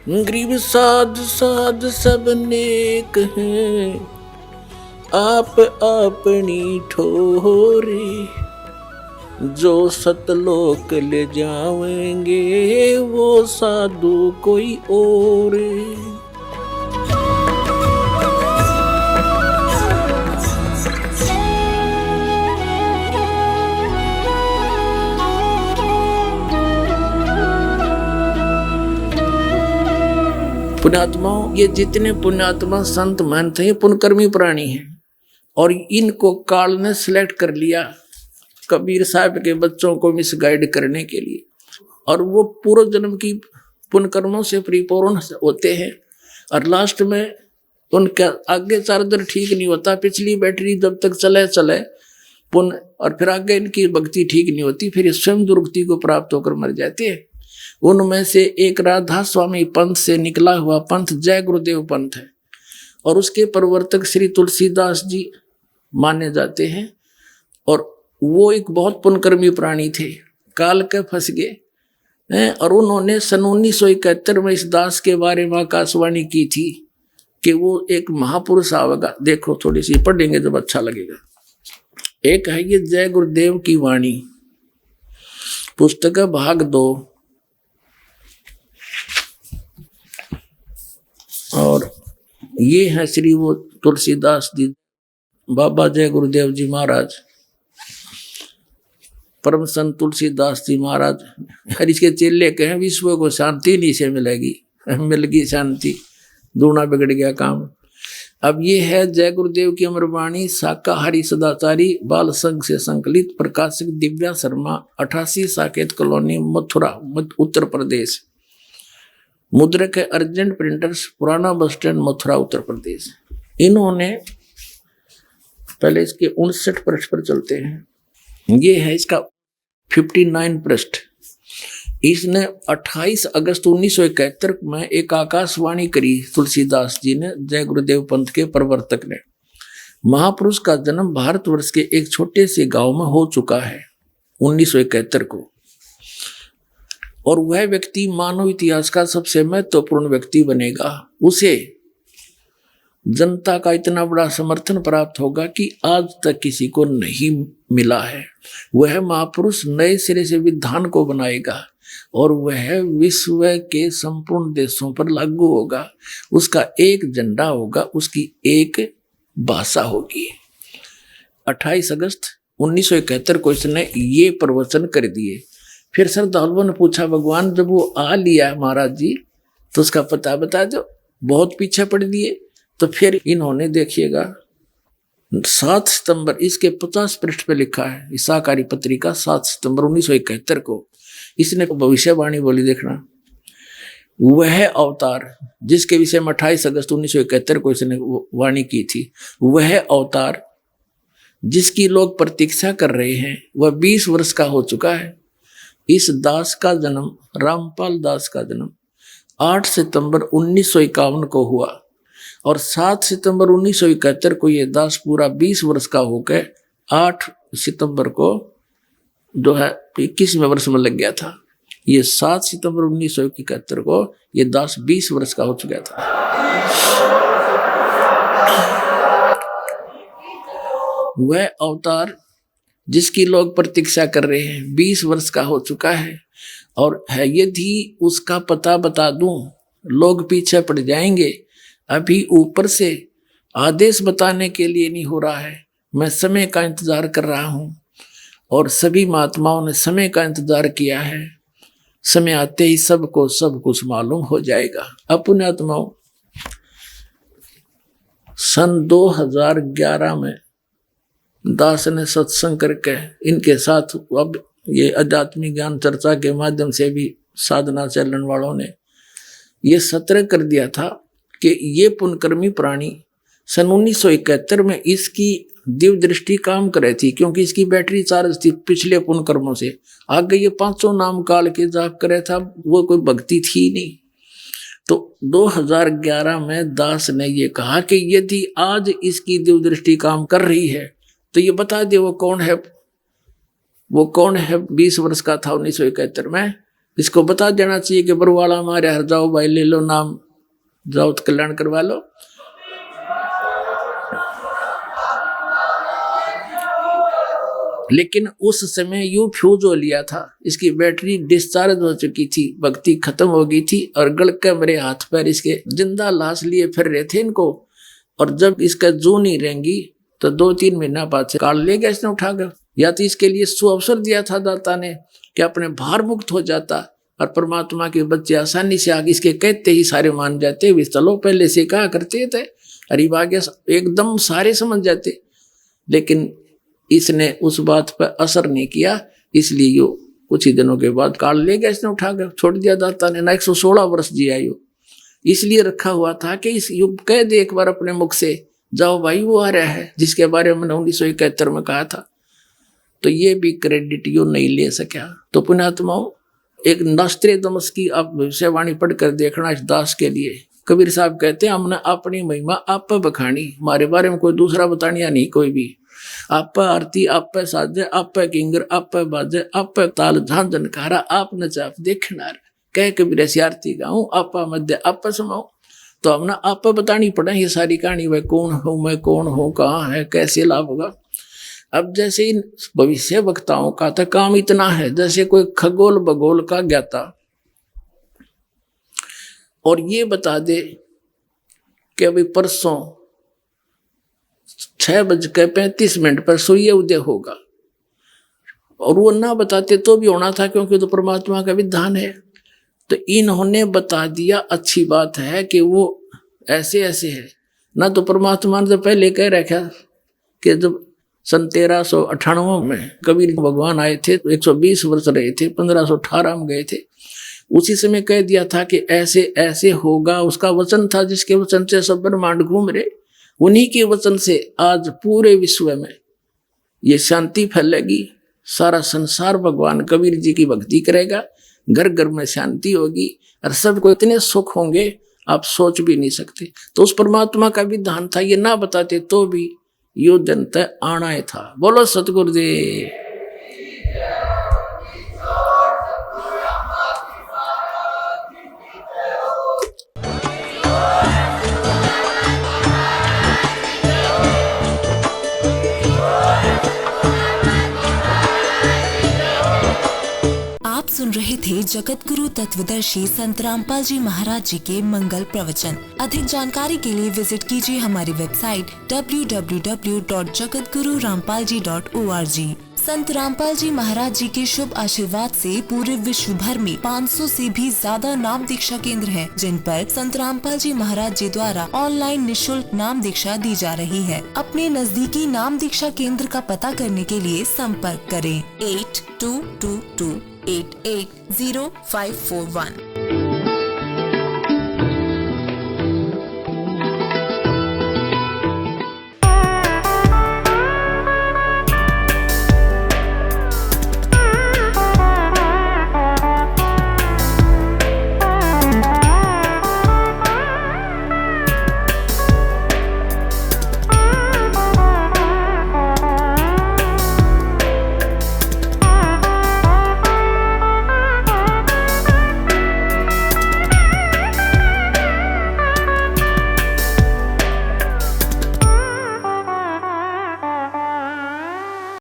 गरीब साध साध सब नेक हैं, आप अपनी ठोरे, जो सतलोक ले जाएंगे वो साधु कोई और। पुण्यात्माओं, ये जितने पुण्यात्मा संत महंत हैं, पुण्यकर्मी प्राणी हैं, और इनको काल ने सिलेक्ट कर लिया कबीर साहब के बच्चों को मिसगाइड करने के लिए, और वो पूर्व जन्म की पुण्यकर्मों से परिपूर्ण होते हैं, और लास्ट में उनका आगे चार्जर ठीक नहीं होता, पिछली बैटरी जब तक चले चले पुण्य, और फिर आगे इनकी भक्ति ठीक नहीं होती, फिर ये स्वयं दुर्गति को प्राप्त होकर मर जाते हैं। उनमें से एक राधा स्वामी पंथ से निकला हुआ पंथ जय गुरुदेव पंथ है, और उसके प्रवर्तक श्री तुलसीदास जी माने जाते हैं, और वो एक बहुत पुण्यकर्मी प्राणी थे, काल के फंस गए, और उन्होंने सन 1971 में इस दास के बारे में आकाशवाणी की थी कि वो एक महापुरुष आवेगा। देखो थोड़ी सी पढ़ेंगे जब अच्छा लगेगा। एक है ये जय गुरुदेव की वाणी, पुस्तक भाग 2, और ये है श्री वो तुलसीदास जी, बाबा जय गुरुदेव जी महाराज, परम संत तुलसीदास जी महाराज। हर इसके चेले कहें विश्व को शांति नहीं से मिलेगी, मिल गई शांति, दूना बिगड़ गया काम। अब ये है जय गुरुदेव की अमरवाणी, शाकाहारी सदाचारी बाल संघ से संकलित, प्रकाशक दिव्या शर्मा, 88 साकेत कॉलोनी, मथुरा, उत्तर प्रदेश। मुद्रक है अर्जेंट प्रिंटर्स, पुराना बस स्टैंड, मथुरा, उत्तर प्रदेश। इन्होंने पहले इसके 59 पृष्ठ पर चलते हैं। ये है इसका 59 पृष्ठ। इसने 28 अगस्त 1971 में एक आकाशवाणी करी तुलसीदास जी ने, जय गुरुदेव पंथ के प्रवर्तक ने। महापुरुष का जन्म भारतवर्ष के एक छोटे से गांव में हो चुका है 1971 को, और वह व्यक्ति मानव इतिहास का सबसे महत्वपूर्ण व्यक्ति बनेगा। उसे जनता का इतना बड़ा समर्थन प्राप्त होगा कि आज तक किसी को नहीं मिला है। वह महापुरुष नए सिरे से विधान को बनाएगा, और वह विश्व के संपूर्ण देशों पर लागू होगा। उसका एक झंडा होगा, उसकी एक भाषा होगी। 28 अगस्त 1971 को इसने ये प्रवचन कर दिए। फिर श्रद्धालुओं ने पूछा, भगवान जब वो आ लिया महाराज जी तो उसका पता बता दो, बहुत पीछे पड़ दिए। तो फिर इन्होंने देखिएगा 7 सितंबर, इसके 50 पृष्ठ पे लिखा है, शाकाहारी पत्रिका 7 सितंबर 1971 को इसने भविष्यवाणी बोली। देखना, वह अवतार जिसके विषय में 28 अगस्त 1971 को इसने वाणी की थी, वह अवतार जिसकी लोग प्रतीक्षा कर रहे हैं, वह 20 वर्ष का हो चुका है। इस दास का जन्म, रामपाल दास का जन्म 8 सितंबर 1951 को हुआ, और 7 सितंबर 1971 को ये दास पूरा 20 वर्ष का होकर 8 सितंबर को जो है 21वें वर्ष में लग गया था। ये 7 सितंबर 1971 को ये दास 20 वर्ष का हो चुका था। वह अवतार जिसकी लोग प्रतीक्षा कर रहे हैं 20 वर्ष का हो चुका है, और है यदि उसका पता बता दूं लोग पीछे पड़ जाएंगे। अभी ऊपर से आदेश बताने के लिए नहीं हो रहा है, मैं समय का इंतजार कर रहा हूं, और सभी महात्माओं ने समय का इंतजार किया है। समय आते ही सबको सब कुछ मालूम हो जाएगा। अब पुण्यात्माओं, सन 2011 में दास ने सत्संग करके इनके साथ, अब ये आध्यात्मिक ज्ञान चर्चा के माध्यम से भी साधना चलन वालों ने ये सतर्क कर दिया था कि ये पुण्यकर्मी प्राणी सन 1971 में इसकी दिव्य दृष्टि काम कर रही थी, क्योंकि इसकी बैटरी चार्ज थी पिछले पुण्यकर्मों से। आगे ये 500 नाम काल के जाप करे था, वो कोई भक्ति थी नहीं। तो 2011 में दास ने ये कहा कि यदि आज इसकी दिव्य दृष्टि काम कर रही है तो ये बता दे वो कौन है। वो कौन है? 20 वर्ष का था 1971 में, इसको बता देना चाहिए कि बरवाला हमारे हर जाओ भाई, ले लो नाम, जाओ तो कल्याण करवा लो। लेकिन उस समय यू फ्यूज हो लिया था, इसकी बैटरी डिस्चार्ज हो चुकी थी, भक्ति खत्म हो गई थी, और गल के मेरे हाथ पैर इसके जिंदा लाश लिए फिर रहे थे इनको। और जब इसका जू नहीं रहेंगी तो 2-3 महीना बाद से काल ले गया इसने उठा कर। या तो इसके लिए सुअवसर दिया था दाता ने कि अपने भार मुक्त हो जाता, और परमात्मा के बच्चे आसानी से आगे इसके कहते ही सारे मान जाते। वे चलो पहले से कहा करते थे, अरे आगे एकदम सारे समझ जाते। लेकिन इसने उस बात पर असर नहीं किया, इसलिए यो कुछ ही दिनों के बाद काल ले गया इसने उठा कर, छोड़ दिया दाता ने। ना 116 वर्ष जिया यो, इसलिए रखा हुआ था कि इस युग कह दे एक बार अपने मुख से, जाओ भाई वो आ रहा है जिसके बारे में 1971 में कहा था। तो ये भी क्रेडिट यो नहीं ले सका। तो पुण्यात्माओं, एक नस्त्रेदमस की आप भविष्यवाणी पढ़कर देखना इस दास के लिए। कबीर साहब कहते हैं, हमने अपनी महिमा आप पर बखानी, हमारे बारे में कोई दूसरा बतानिया नहीं कोई भी। आप पे आरती, आप पे साजे, आप पे किंगर, आप पे बाजे, आप पे ताल झांझन कारा, आप नचाप देखनार, कह कबीर ऐसी आरती गाऊं, आप मध्य आप पे समाऊं। तो हमने आप पे बतानी पड़े ये सारी कहानी, वह कौन हूं मैं, कौन हूं, कहाँ है, कैसे लाभ होगा। अब जैसे इन भविष्य वक्ताओं का तो काम इतना है जैसे कोई खगोल भगोल का ज्ञाता, और ये बता दे कि अभी परसों 6:35 पर सूर्य उदय होगा, और वो ना बताते तो भी होना था, क्योंकि तो परमात्मा का विधान है। तो इन्होंने बता दिया, अच्छी बात है कि वो ऐसे ऐसे है ना। तो परमात्मा ने तो पहले कह रखा कि जब सन 1398 में कबीर भगवान आए थे, 120 वर्ष रहे थे, 1518 में गए थे। उसी समय कह दिया था कि ऐसे ऐसे होगा, उसका वचन था, जिसके वचन से सब ब्रह्मांड घूम रहे। उन्हीं के वचन से आज पूरे विश्व में ये शांति फैलेगी, सारा संसार भगवान कबीर जी की भक्ति करेगा, घर घर में शांति होगी, और सबको इतने सुख होंगे आप सोच भी नहीं सकते। तो उस परमात्मा का विधान था, ये ना बताते तो भी यो दिन तय आना ही था। बोलो सतगुरुदेव। सुन रहे थे जगत गुरु तत्वदर्शी संत रामपाल जी महाराज जी के मंगल प्रवचन। अधिक जानकारी के लिए विजिट कीजिए हमारी वेबसाइट www.jagatgururampalji.org। संत रामपाल जी महाराज जी के शुभ आशीर्वाद से पूरे विश्व भर में 500 से भी ज्यादा नाम दीक्षा केंद्र हैं, जिन पर संत रामपाल जी महाराज जी द्वारा ऑनलाइन निशुल्क नाम दीक्षा दी जा रही है। अपने नजदीकी नाम दीक्षा केंद्र का पता करने के लिए संपर्क करें 8222880541।